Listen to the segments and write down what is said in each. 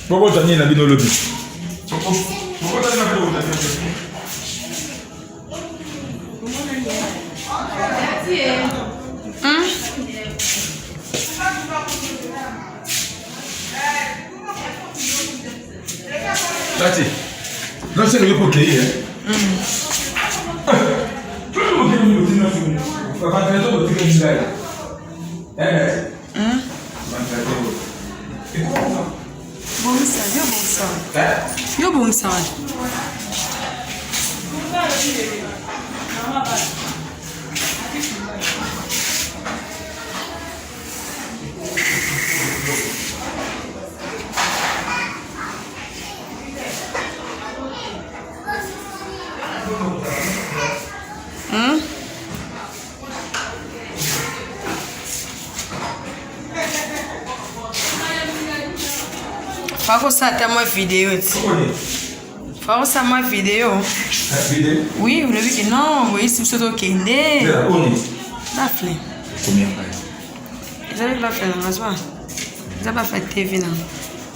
Pourquoi tu as mis la vie dans le but? Tati, non c'est le poké. Yo bon ça. Faut ça ta moi vidéo. Faut ça moi vidéo. Oui, vous l'avez vu que non, oui, c'est surtout Kende. La flemme. Combien? Vous avez pas fait la raison. Vous avez pas fait TV non.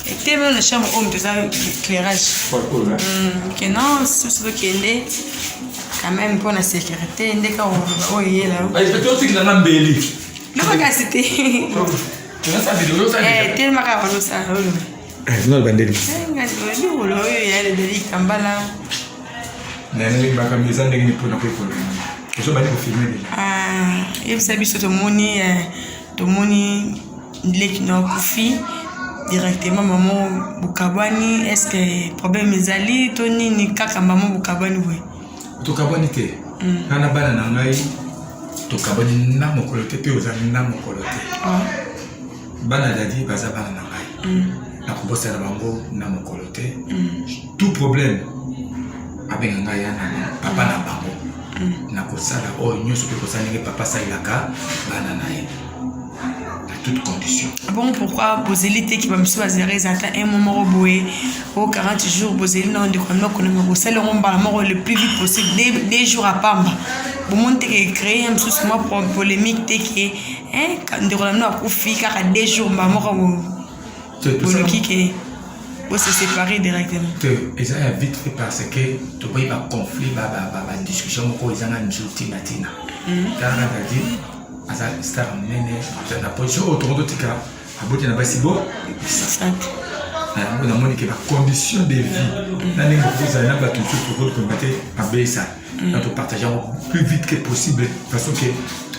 Et TV dans la chambre homme tout ça éclairage. Que non, c'est surtout Kende. Quand même pour la sécurité, dès qu'on va y là. Bah, c'est toi aussi qui l'as embelli. Non, pas c'était. Tellement qu'on ça. Non, le bandit. Directement maman Bukabani, est-ce que problème est allé Tony ni kaka maman Bukabani oui. Bukabani te. Nana bana nangai. Bukabani na mokolote pe ozali na mokolote. Bana dadi baza bana nangai. Na kubosa na bango na mokolote. Tout problème avec ngai yana papa na bango. Na kosala o nyoso pe kosala nge papa sailaka bana nae. Toutes conditions. Bon, pourquoi Bozeli qui va me choisir un moment au 40 jours Bozeli non de quoi le plus vite possible des jours à Pamba. Bon mon créer un sous moi pour polémique qui hein quand de a coufi car 2 jours maman pour le qui pour se séparer directement. Et ça a vite fait parce que tu vois il va conflit va discussion ko ils ont une journée matina. Car on a dit asa star mene na position autour de tika aboti na basibo exact on a monique la condition de vie na ningo vous allez na ba tout pour combattre à besa nous partageons plus vite que possible façon que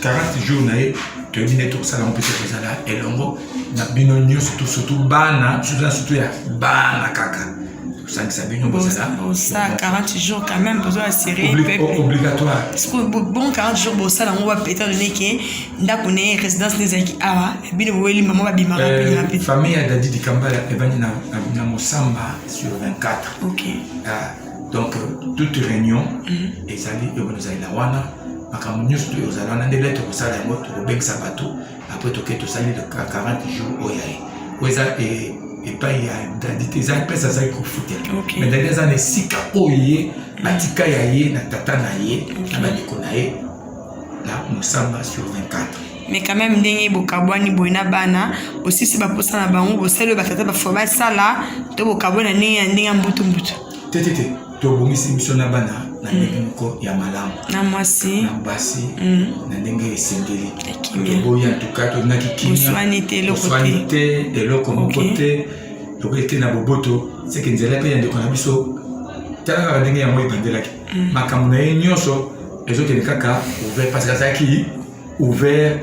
40 jours nae tu dis tout ça on peut faire ça là et longo na binonyo surtout bana surtout ya bana kaka ça que ça binonyo ça 40 jours quand même besoin assurer obligatoire bon 40 jours bon ça on va peut-être donner que ndakone résidence des aki awa bino weli maman ba bimara rapide famille a dadi di kambala evani na Mosamba sur 24 OK donc toute réunion et sali et nous allons la wana makamunyo surtout aux alana de lettre au sala moto au beng sabato après tout que sali de 40 jours oyaye oza et pas il y a des gens qui ça ko fouter mais dans les années sika oye batika yaye na tata naye na bandiko naye là Mosamba sur 24 mais quand même ndenge bokabwani boina bana aussi si ba posa na bango boselo batata ba foba sala to bokabwana ndenge mbutu Tété, to bongisi mission na bana na ndenge moko ya malamu. Na mwasi. Na basi. Na ndenge esengeli. Kimia. En tout cas, to naki kimia. Soinité le côté. Soinité et le côté. To été na boboto, c'est que nzela pe yande kona biso. Tala ndenge ya moyi bandelaki. Makamuna ye nyonso ezoke kaka ouvert parce que ça qui ouvert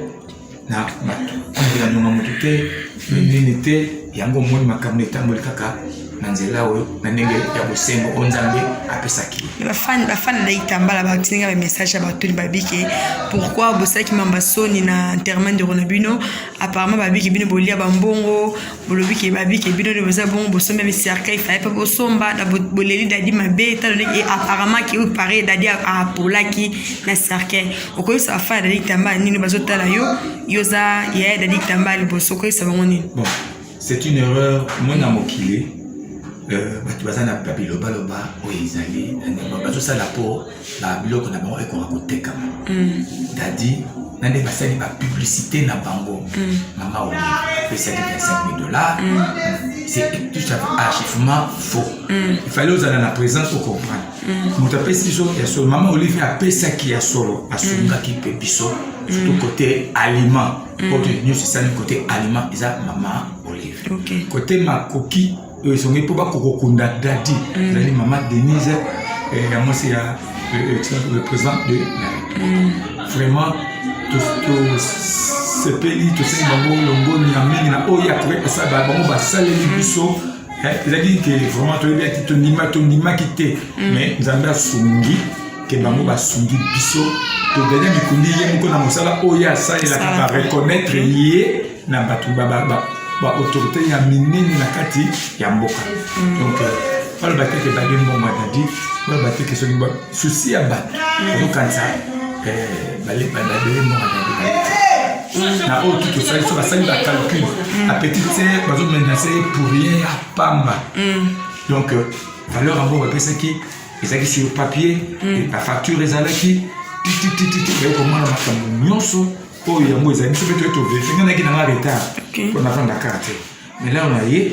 na matu. On dit na mutu te, nini te, yango moni makamuna etambola kaka. Nanzela oyo na ndenge ya bosengo onzambe apesaki bafana na itambala batinga ba message ya batoni babike pourquoi bosaki mambasoni na enterrement de Ronabino apparemment babike bino bolia bambongo bolobiki babike bino de boza bongo bosomba misarka ifa pa bosomba da boleli dadi mabe ta et apparemment qui paraît dadi a polaki na sarka okoyo sa fa dadi itambala nini bazotala yoza ya dadi itambala bosoko sa bangoni bon c'est une erreur mona mokile batu baza na babiloba loba oyo ezali bazosala po babiloko na bango ekoka kotekama dadi na nde basali bapublicité na bango mama oyo apesaki $25,000 c'est tout à fait archivement faux il fallait ozala na présence au comprendre moto apesi biso ya solo mama olive apesaki ya solo asungaki mpe biso surtout côté aliment oyo nyonso esali côté aliment eza mama olive côté makoki ils sont pour pas kokunda dadi c'est maman Denise et moi c'est le président de vraiment tout ce pays tout ça bango longo nyamini na oya pour ça bango ba saleli biso ils a dit que vraiment to bien ton nima quitté mais nzamba sungi que bango ba sungi biso to dada mikundi ye mko na mosala oya ça il a reconnaître lié na batu baba autorité ya minene na kati ya mboka donc wala bateke badi mbongo dadi wala bateke so ngba souci ya ba donc kanza bale mbongo dadi na o tout ça so basali ba calcul a petite sœur bazo menacer pour rien ya pamba donc valeur en bon pesa ki ezaki sur papier la facture ezalaki titi comment la makambo nyonso oh il y a moi ça nous peut être vérifié on a qui dans la retard on a fait la carte mais là on a eu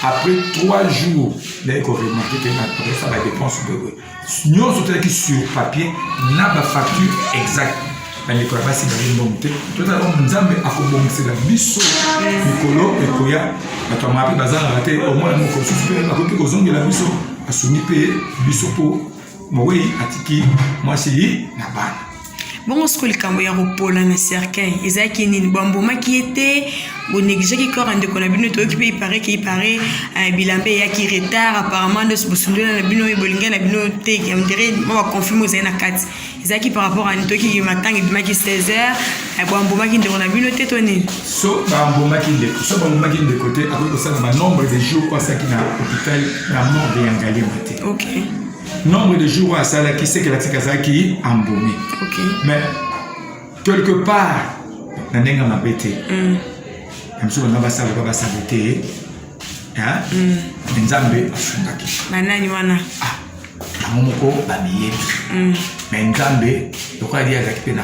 après 3 jours d'accord remarqué que après ça la dépense de nous surtout qui sur papier n'a pas facture exacte mais les quoi c'est dans une monté tout à l'heure nous avons accompagné la biso Nicolo et Koya tu m'as appris bazar raté au moins mon coach super à côté aux ongles la biso à soniper biso pour moi oui atiki moi c'est na bana bon ce que le cambo ya ropola na cercueil ezaki nini bamboma qui était bon négligé qui corps ande qu'on a bino to occupé il paraît bilambe ya qui retard apparemment de ce bosundo na bino bolinga na bino te qui on dirait moi confirmer aux na kati ezaki par rapport à ntoki qui matin et bimaki 16h bamboma qui ndona bino te toni so bamboma qui de côté avec ça le nombre de jours quoi ça qui na hôpital na mort de Yangali maté OK nombre de jours à ça là qui sait que la Tikazaki embaumé mais quelque part na ndenga mabete amso na basa ba saboter hein nzambe afungaki manani wana amomoko ba miyebi mais nzambe lokwa dia zakipena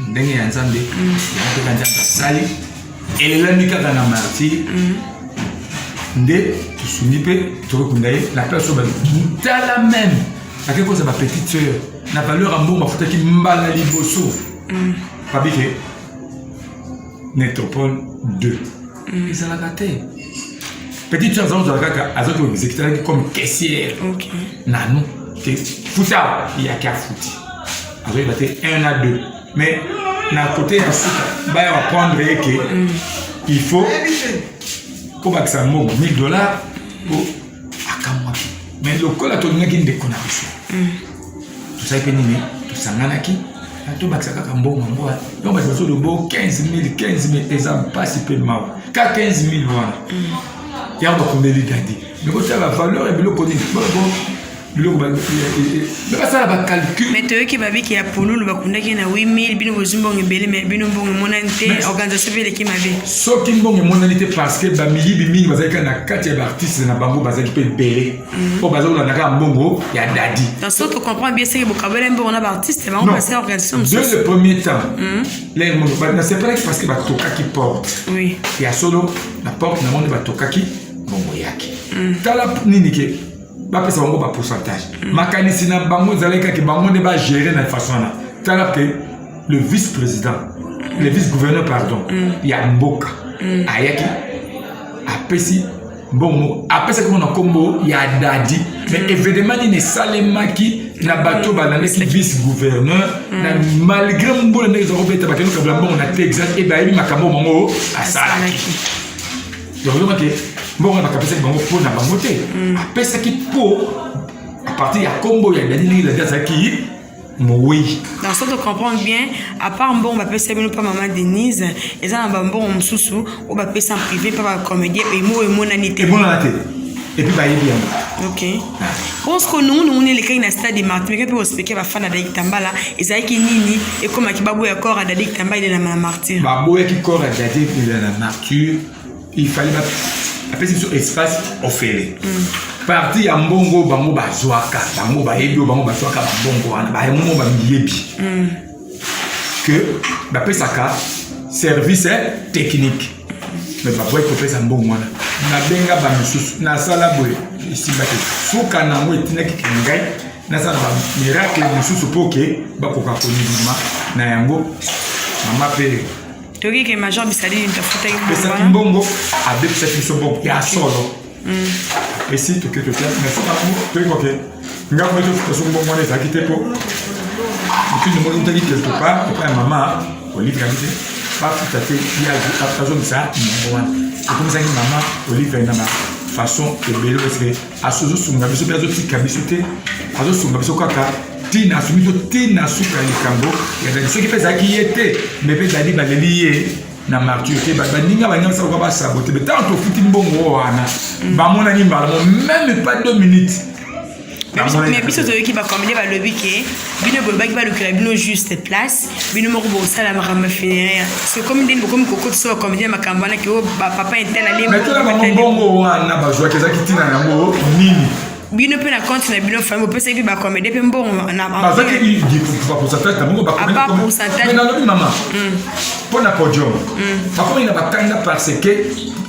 ndenge ya nzambe ya ko nzambe sali elela na marti nde tusunipe tokundaye la personne ba mutala même à quelque chose ma petite sœur na valeur en bon mafuta ki mbala liboso pabike Nétropole 2 ils ont la gâté petite sœur dans la kaka azoto exécuter comme caissière nanou que futa il y a qu'à fouti alors il va être 1 à 2 mais na côté à suka ba va prendre que il faut pour que ça monte $1000 pour akamwa mais le col a tourné qui ndeko na biso tout ça pe nini tout sanganaki to bakisaka mbongo mbwa donc bazo de bo 15 000 exemple pas si peu mal ka 15 000 wana ya ba komeli dadi mais ko la valeur et bilo koni bon bilo ba mais ça la calcul mais toi qui babi qui a polulu bakunda ki na 8000 bino bozumbo ngebele mais bino mbongo monante organisation vele ki mabe so ki mbongo monalité parce que ba miyibi mingi bazaka na kati ya artiste na bango bazaki pe belé po bazo la naka mbongo ya dadi dans ce tu comprends bien c'est que bokabela mbongo na artiste mais on passe organisation de le premier temps les mbongo ba c'est pas parce que ba toka qui porte oui ya solo la porte na monde ba toka qui mbongo yaki tala nini ke bapesa bango ba pourcentage makanisi na bango ezalaki ke bango nde bagérer na façon wana tala ke le vice-président le vice-gouverneur pardon ya mboka ayaki apesi mbongo apesaki mona kombo ya dadi mais évidemment nini esalemaki na bato balandaki vice-gouverneur na malgré mbula ndenge ezoko beta bakende kabila mbongo na Texas e bayebi makambo bango asalaki donc omaki mbongo bakapesaki bango mpo na bango te apesaki mpo à partir ya kombo ya dadi ndenge dadi azalaki oui. Dans ce que tu comprends bien, à part bon, on va passer pas maman Denise, et ça on bon on sous on va passer en privé pas comédien et moi nanité. Et bon la tête. Et puis bah il bien. OK. Bon ce que nous on est les cas dans stade de Martin, mais peut expliquer va faire Dadik Tambala, et ça qui nini et comme qui babou encore à Dadik Tambala de la martyr. Babou qui corps à Dadik de la martyr, il fallait appeler sur espace offert. Parti ya mbongo bango bazwaka bango bayebi bango bazwaka mbongo wana ba mo ba miyebi que ba pesaka service technique mais ba boy ko pesa mbongo wana na benga ba misusu na sala boy ici ba suka na ngo etinaki kingai na sala ba miracle misusu poke ba ko ka konima na yango mama pe toki ke major bisali ntafuta pesa mbongo abe pesa mbongo ya solo et si tu que tu fais mais faut pas tu vois que nga ko tu so bon monnaie ça quitter pour tu ne monnaie qui quelque part pour maman Olive habité pas tout à fait il y a à zone ça number 1 c'est comme ça que maman Olive na ma façon de belo c'est à ce jour sunga biso biso tikabisute azo sunga biso kaka tina sumizo tina suka likambo ya des ceux qui fait ça qui était mais peut dali ba lié na martyr te ba ninga ba nyamsa ko ba saboter mais tant to futi mbongo wana ba mona ni mbala même pas 2 minutes mais biso to qui va commander ba lobby ke bino bo ba ki ba le bino juste place bino mo ko sala makamba funéraire c'est comme ndeni comme koko so commander makamba na ki o papa intel ali mais to la mbongo wana ba joa ke za kitina yango nini bino pe na compte na bino famille peut se ba commander pe mbongo na ba za ke di pour pourcentage na mbongo ba commander mais na lobi maman pour na podium par contre il a pas kanga parce que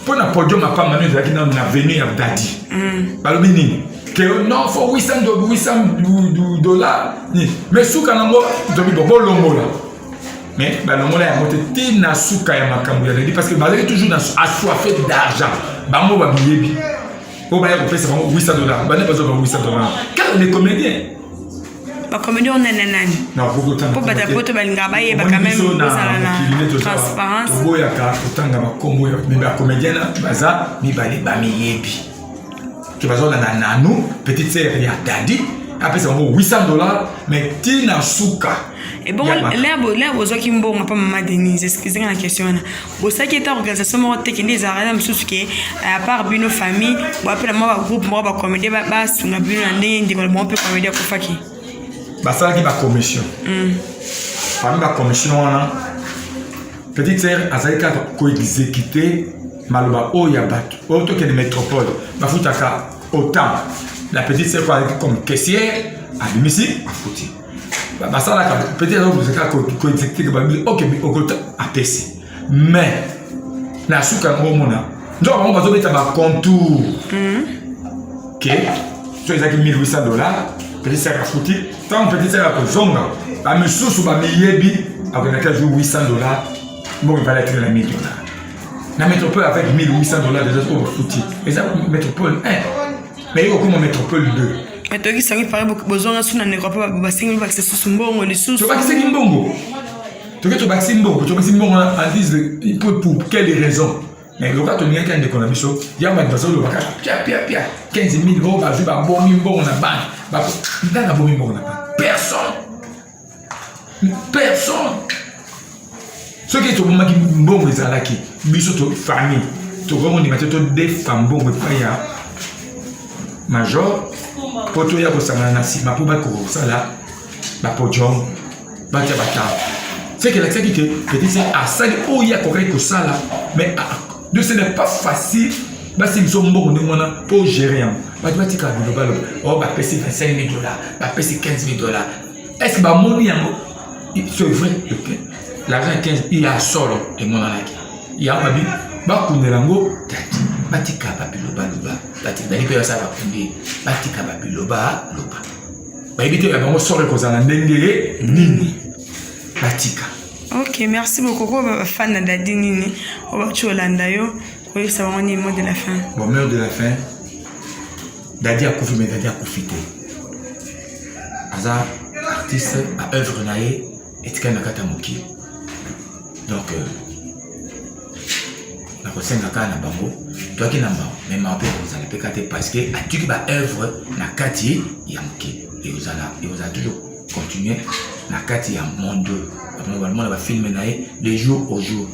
pour na podium pas manu ezalaki na venue ya dadi balobi nini que non faut 800 dollars mais suka nango tobi bo longola mais balongola ya mote tina suka ya makambo ya dadi parce que bazali toujours assoiffé d'argent bango ba biyebi o ba ya ko pesa bango 800 dollars bana bazo ba 800 dollars quand les comédiens ba comédien on nanani non beaucoup de temps pour bata poto balinga ba yeba quand même ça la transparence boya ka utanga ba kombo ya ba comédien na baza mi bali ba miyebi que bazo na nanu petite sœur ya dadi après ça 800 dollars mais tina suka et bon là bozo ki mbongo pa maman Denise excusez la question là bo ça qui est organisation mo te kindi za rada msusu ke à part bino famille bo appela moi ba groupe moi ba comédien ba sunga bino na ndenge ndiko mo pe comédien ko faki basalaki ba commission parmi ba commission wana petite sœur azalaki ko exécuter maloba oya bato auto que de métropole bafutaka autant la petite sœur comme caissière à domicile afuti basalaka petite sœur ko exécuter ba OK okota apesi mais na suka ngomona ndo ba bazo beta ba contour que so ezaki 1800 dollars petite sœur afuti tant petite sœur ko zonga ba misusu ba miyebi akonaka jou 800 dollars bon il va être la 1000 dollars. La métropole avec 1800 dollars déjà pour foutu. Et ça métropole 1. Mais il y a comme métropole 2. Mais toi qui savais pas beaucoup besoin sur une Europe ba single back c'est sous mbongo les sous. Tu vas c'est mbongo. Tu vas back mbongo, tu vas mbongo en disent pour quelle raison. Mais le cas tu n'y a qu'un économie chaud. Il y a un besoin de bac. Pia 15 000 euros ba jouer ba bon mbongo na banque. Ba dans la bon mbongo na banque. Personne. Ce qui est au moment qui bon les alaki, biso to famille, to vraiment ni mateto des femmes bon pas ya major, poto ya ko sangana na sima po ba ko sala ba podium ba ta bata. C'est que l'accès qui petit c'est à ça o ya ko ko sala mais de ce n'est pas facile ba si nous bon ni mona pour gérer ba tu tika global oh ba pesi 25 000 dollars, ba pesi 15 000 dollars. Est-ce que ba moni yango c'est vrai que l'argent 15 il y a solo et mon alaki il y a pas bi ba kundelango tati batika papilo baluba batika dali pe ça va kumbi batika ba biloba loba ba ibite ba bango sore kozana ndenge nini batika. Ok, merci beaucoup. Quoi fan de Dadi Nini? On va tu Olanda yo. Oui, ça va on est mot de la fin. Bon, mot de la fin. Dadi a confirmé, Dadi a profité. Aza artiste à œuvre naé et tika nakata moki. Donc na kosenga kana bango, toi qui n'a pas même en fait vous allez pécater parce que a tu qui ba œuvre nakati ya moki et vous allez toujours continuer nakati ya monde. Normalement on va filmer naé de jour au jour.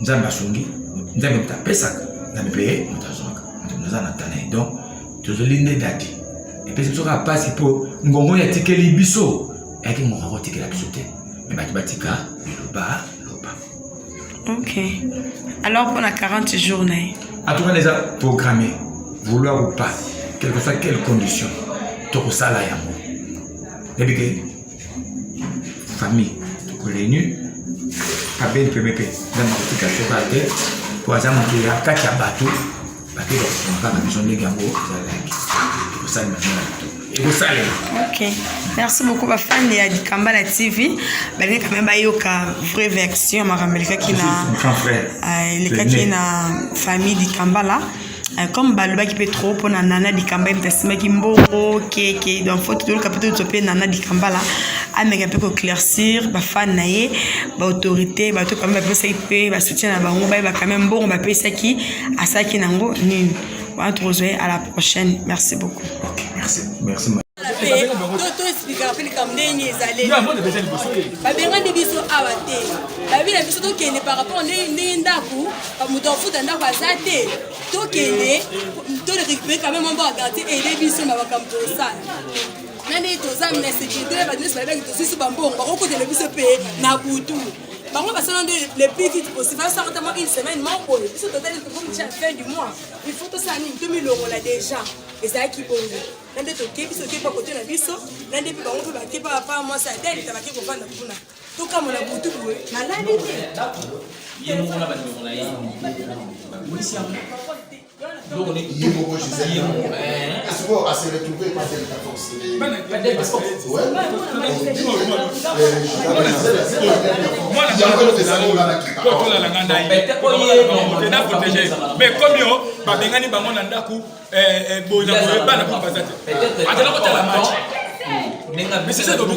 Nzamba songi, nzamba mtapesa, na mepeye mtazonga. Nous en attendons donc tozolinde Dadi. Et puis c'est ça passe pour ngongo ya tikeli biso. Et que ngongo tikela biso te. Mais batika loba. Ok. Alors pour la 40 journées. En tout cas déjà programmé, vouloir ou pas, quelle que soit quelle condition, to sala yango. Et puis que famille, to réunis, pas bien premier pe. Dans ma petite chocolat, pour ça mon qui a katia bateau, parce que on va la maison de gango, ça la ok, merci beaucoup ma fan de Dikambala TV. Ben quand même bayoka vraie version maramelika qui na qui na famille Dikambala. Comme baloba qui peut trop pour nana Dikambala m'tesima ki mboro keke donc faut tout le capitaine topé nana Dikambala a mais peut éclaircir ba fan naé ba autorité ba tout quand même peut ça peut ba soutien na bango ba quand même bon ba peut ça qui à ça qui nango ni. On va te retrouver à la prochaine. Merci beaucoup. Ok, merci. Merci. Toto explica pili comme ndenge ezalé. Babenga ndi biso awa te. Babila biso to kende par rapport ndenge ndaku, ba muto futa ndaku azate. To kende to le récupérer quand même on va regarder aider biso na bakamto ça. Nani to za mna sécurité ba dines ba benga to sisu bambongo ba ko tele biso pe na butu. Par contre, le plus vite possible, ça va une semaine, pour la fin du mois. Il faut que ça ait 2 000 € là déjà. Et ça qui pose. L'un des toqués, puis ce qui est pas côté de biso, l'un des plus on peut baquer par rapport à moi, ça aide, il t'a baqué pour faire la pouna. Tout comme on a beaucoup de bruit. mais comme yo babengani bango na ndaku boyina bana ko bazate atela ko tala match mais c'est ça donc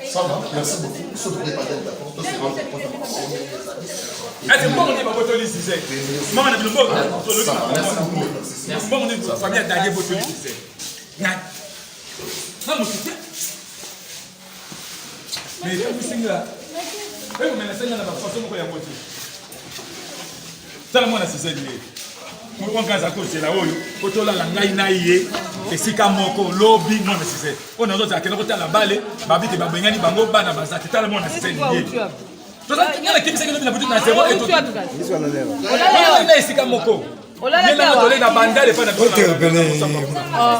ça va, merci beaucoup. Ce n'est pas d'accord. c'est bon, on dit que tu es maman a dit bon, on dit que famille a d'ailleurs votre lycée. Non, mais tu es là. Mais on essaie de la façon dont on a voté. Ça le monde a cessé de dire. On gagne à cause de la haut. Quand on a la naïe et si comme moko lobby non nécessaire. On a d'autres à quel côté la balle, babi te babengani bango bana bazati. Tout le monde a cessé de dire. Tout ça, il y a qui s'est gagné la petite nation et tout. On a ici comme moko. On a donné la bande de faire la petite.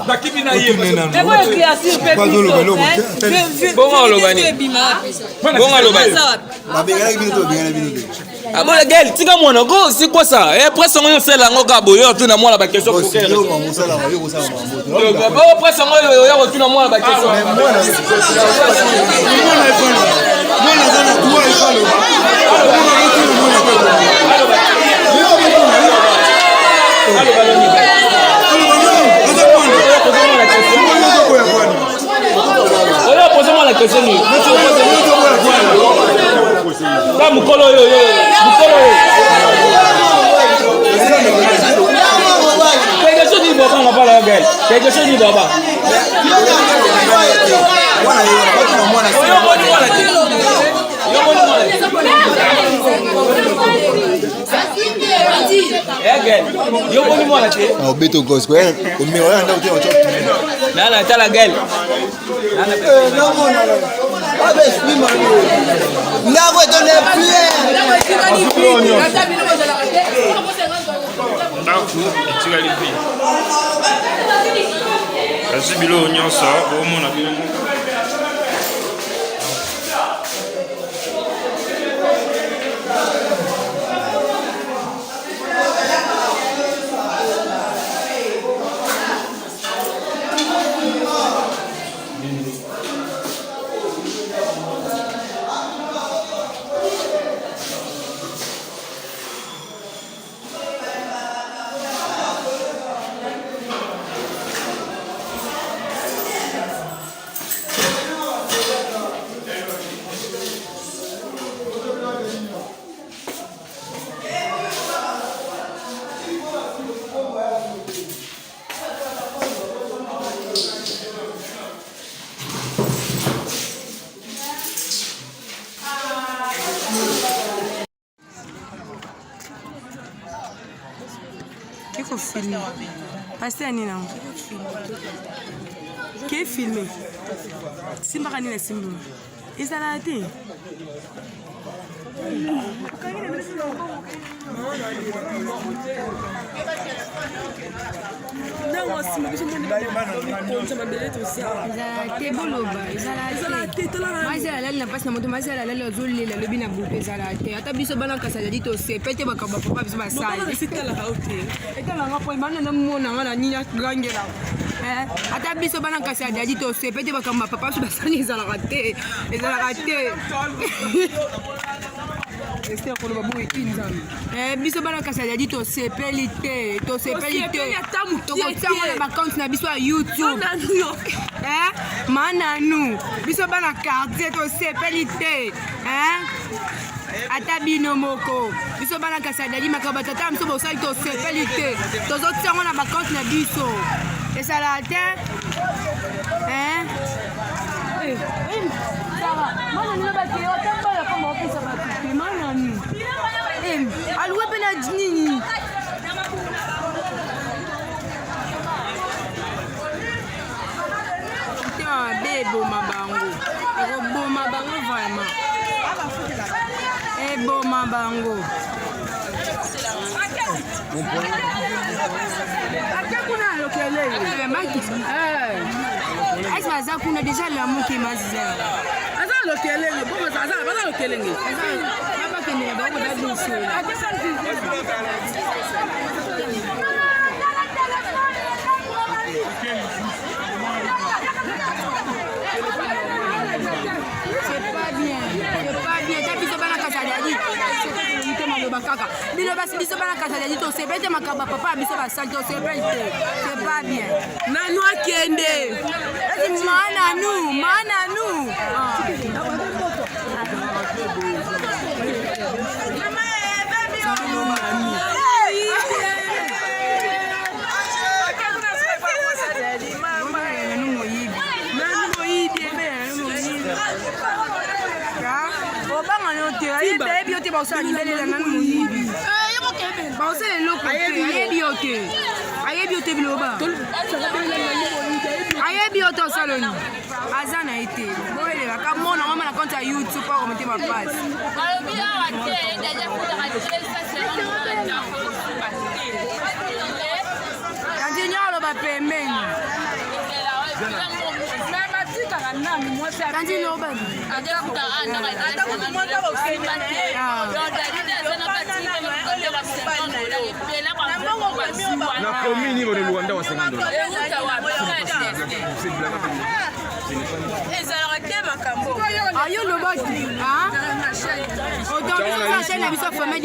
Bakimi na yé. Mais moi je suis pas de l'eau. Bon lobani. Bon lobani. Babengani bino bino. Ah bon la gueule, tika mwana go, c'est quoi ça? Eh presque on fait la ngoka boyo tu na mwana ba question pour faire. Yo ko musala yo ko sala mambo. Bon presque on yo tu na mwana ba question. Mwana zana tuwa ifalo. Posez-moi la question. Là, Mukolo yo. Quelque chose dit Baba, on va pas la gueule. Quelque chose dit Baba. Beto gosko omeoya nda uti wacho nana tala gueule no mona abe spima ngabo to le pie ndaku etikali mpe kasi bilo nyonso omona bino filmer. Pasteur Nina. Qui est filmé? Simba Nina Simba. Et ça l'a été. biso bana kasi ajadi tosepeli te tokotiango na bacompte na biso ya YouTube mananu biso bana quartier tosepeli te ata bino moko biso bana kasi ajadi makaba batata biso bosali tosepeli te tozotiango na bacompte na biso esala te mananu bakeo tambala kama opesa bakupe mananu aluwe pena nini eboma bango ekoboma bango vraiment eboma bango ake kuna lokelele esi baza kuna deja lamuki mazela aza lokelenge baza lokelenge babakendela bakodadusola c'est pas bien biso bana kasajadi kaka bino basi biso bana kasajadi tosepete makaba papa biso basali tosepete c'est pas bien nanu akende esi mananu ayebi yo tosaloni aza na ye te boyelelaka mona mama na compte ya YouTube mpo akomete bapasi kandinya aloba pembeni kandi loba na komini bone Luanda wa 50 dollars ayo lobaki autant que ça chaîne na biso famille